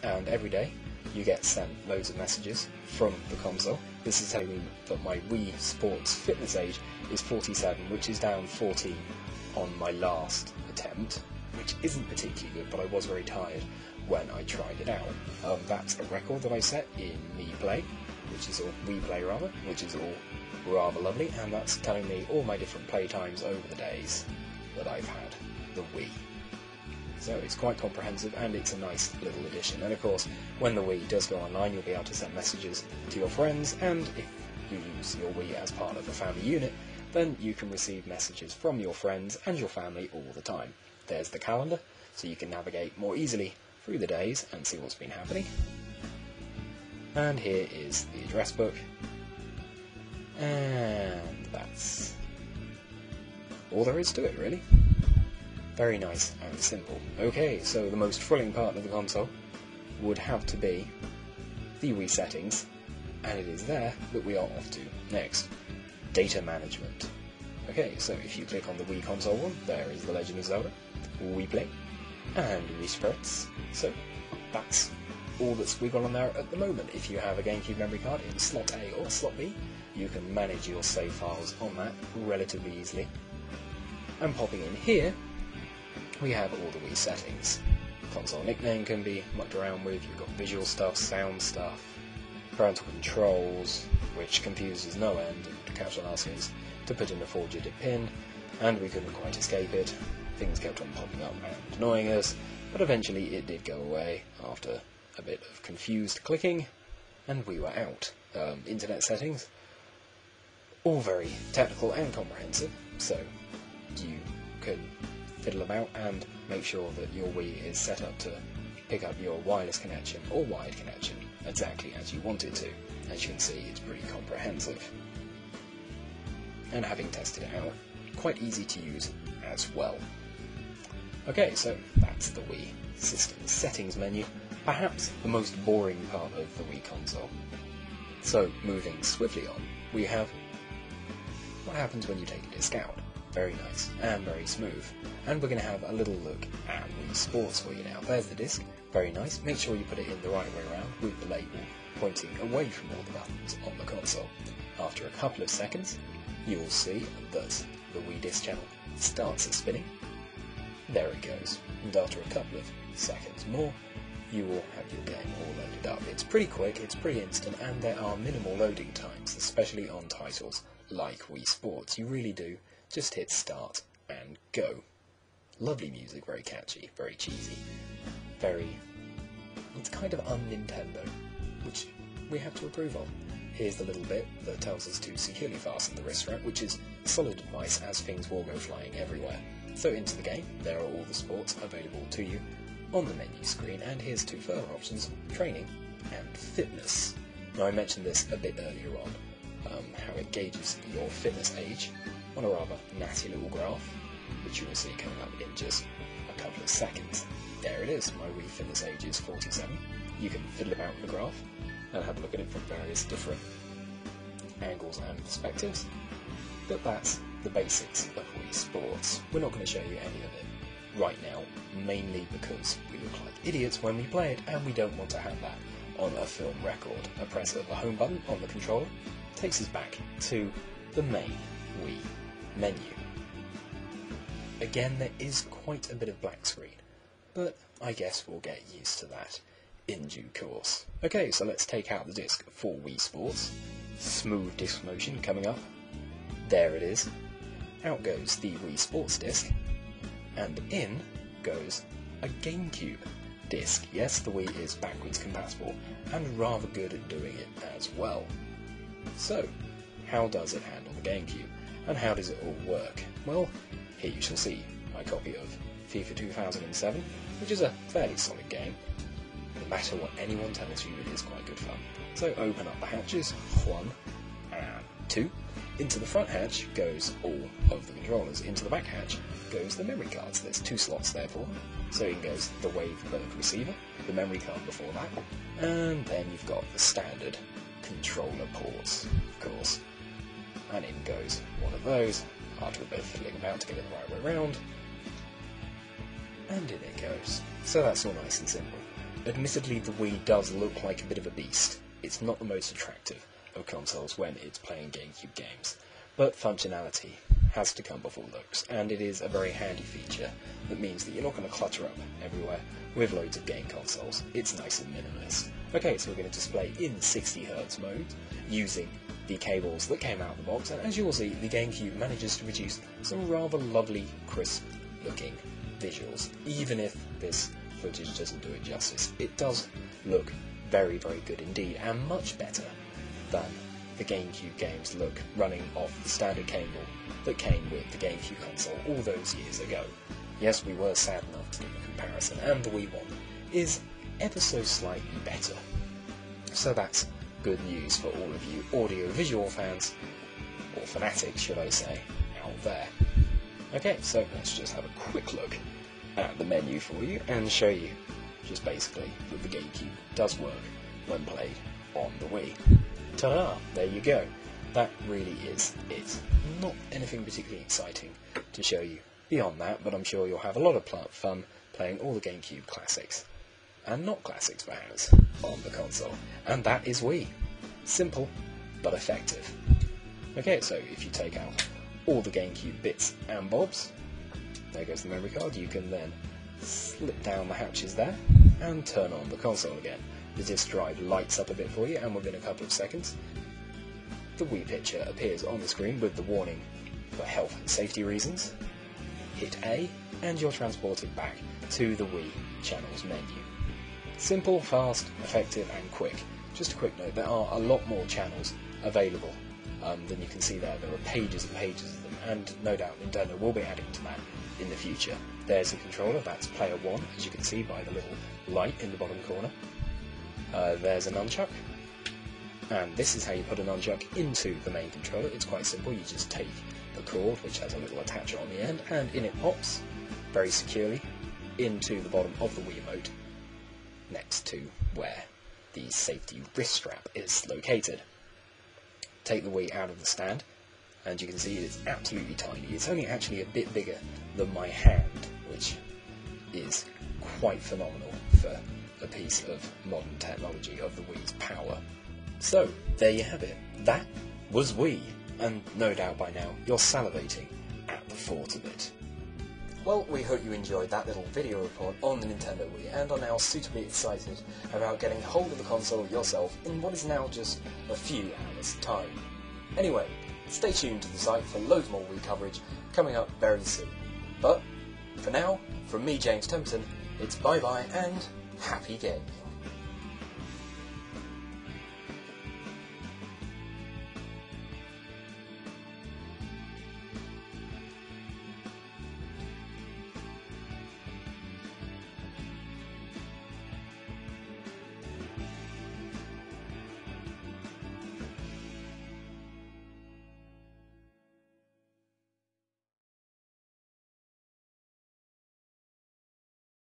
and every day you get sent loads of messages from the console. This is telling me that my Wii Sports fitness age is 47, which is down 14 on my last attempt, which isn't particularly good, but I was very tired when I tried it out. That's a record that I set in WePlay, which is all rather lovely, and that's telling me all my different playtimes over the days that I've had the Wii. So it's quite comprehensive, and it's a nice little addition. And of course, when the Wii does go online, you'll be able to send messages to your friends, and if you use your Wii as part of a family unit, then you can receive messages from your friends and your family all the time. There's the calendar, so you can navigate more easily through the days and see what's been happening. And here is the address book, and that's all there is to it, really. Very nice and simple. Okay, so the most thrilling part of the console would have to be the Wii settings, and it is there that we are off to next. Data management. Okay, so if you click on the Wii console one, there is The Legend of Zelda, WePlay, and Wii Sports. So that's all that's we got on there at the moment. If you have a GameCube memory card in slot A or slot B, you can manage your save files on that relatively easily. And popping in here, we have all the Wii settings. Console nickname can be mucked around with, you've got visual stuff, sound stuff, parental controls, which confuses no end and kept on asking us to put in a 4-digit PIN, and we couldn't quite escape it. Things kept on popping up and annoying us, but eventually it did go away after a bit of confused clicking, and we were out. Internet settings, all very technical and comprehensive, so you can fiddle about and make sure that your Wii is set up to pick up your wireless connection or wired connection exactly as you want it to. As you can see, it's pretty comprehensive. And having tested it out, quite easy to use as well. Okay, so that's the Wii system settings menu, perhaps the most boring part of the Wii console. So, moving swiftly on, we have what happens when you take a disc out. Very nice and very smooth. And we're going to have a little look at Wii Sports for you now. There's the disc, very nice. Make sure you put it in the right way around with the label pointing away from all the buttons on the console. After a couple of seconds, you'll see that the Wii disc channel starts spinning. There it goes. And after a couple of seconds more, you will have your game all loaded up. It's pretty quick, it's pretty instant, and there are minimal loading times, especially on titles like Wii Sports. You really do just hit start and go. Lovely music, very catchy, very cheesy, it's kind of un-Nintendo, which we have to approve of. Here's the little bit that tells us to securely fasten the wrist strap, which is solid advice as things will go flying everywhere. So into the game, there are all the sports available to you on the menu screen, and here's two further options, training and fitness. Now I mentioned this a bit earlier on, how it gauges your fitness age on a rather natty little graph, which you will see coming up in just a couple of seconds. There it is, my Wii fitness age is 47. You can fiddle about with the graph and have a look at it from various different angles and perspectives, but that's the basics of Wii Sports. We're not going to show you any of it right now, mainly because we look like idiots when we play it, and we don't want to have that on a film record. A press of the home button on the controller takes us back to the main Wii menu. Again, there is quite a bit of black screen, but I guess we'll get used to that in due course. Okay, so let's take out the disc for Wii Sports. Smooth disc motion coming up. There it is. Out goes the Wii Sports disc, and in goes a GameCube disc. Yes, the Wii is backwards compatible, and rather good at doing it as well. So, how does it handle the GameCube, and how does it all work? Well, here you shall see my copy of FIFA 2007, which is a fairly solid game. No matter what anyone tells you, it is quite good fun. So open up the hatches, 1 and 2. Into the front hatch goes all of the controllers. Into the back hatch goes the memory cards. There's 2 slots there for them. So in goes the Wavebird receiver, the memory card before that, and then you've got the standard controller ports, of course. And in goes one of those, after a bit of fiddling about to get it the right way around. And in it goes. So that's all nice and simple. admittedly the Wii does look like a bit of a beast. It's not the most attractive of consoles when it's playing GameCube games, but functionality has to come before looks, and it is a very handy feature that means that you're not going to clutter up everywhere with loads of game consoles. It's nice and minimalist. Okay, so we're going to display in 60Hz mode using the cables that came out of the box, and as you will see, the GameCube manages to produce some rather lovely, crisp looking visuals. Even if this footage doesn't do it justice, it does look very, very good indeed, and much better than the GameCube games look running off the standard cable that came with the GameCube console all those years ago. Yes, we were sad enough to do a comparison, and the Wii one is ever so slightly better. So that's good news for all of you audio-visual fans, or fanatics should I say, out there. Okay, so let's just have a quick look at the menu for you and show you just basically that the GameCube does work when played on the Wii. Ta-da! There you go. That really is it. Not anything particularly exciting to show you beyond that, but I'm sure you'll have a lot of fun playing all the GameCube classics, and not classics perhaps, on the console. And that is Wii. Simple, but effective. Okay, so if you take out all the GameCube bits and bobs, there goes the memory card, you can then slip down the hatches there, and turn on the console again. The disk drive lights up a bit for you, and within a couple of seconds, the Wii picture appears on the screen with the warning for health and safety reasons. Hit A, and you're transported back to the Wii channels menu. Simple, fast, effective, and quick. Just a quick note, there are a lot more channels available than you can see there. There are pages and pages of them, and no doubt Nintendo will be adding to that in the future. There's the controller, that's player 1, as you can see by the little light in the bottom corner. There's a nunchuck, and this is how you put a nunchuck into the main controller. It's quite simple, you just take the cord, which has a little attacher on the end, and in it pops, very securely, into the bottom of the Wiimote, next to where the safety wrist strap is located. Take the Wii out of the stand, and you can see it's absolutely tiny. It's only actually a bit bigger than my hand, which is quite phenomenal for a piece of modern technology of the Wii's power. So, there you have it. That was Wii, and no doubt by now you're salivating at the thought of it. Well, we hope you enjoyed that little video report on the Nintendo Wii, and are now suitably excited about getting hold of the console yourself in what is now just a few hours' time. Anyway, stay tuned to the site for loads more Wii coverage coming up very soon. But, for now, from me, James Templeton, it's bye-bye and happy gaming.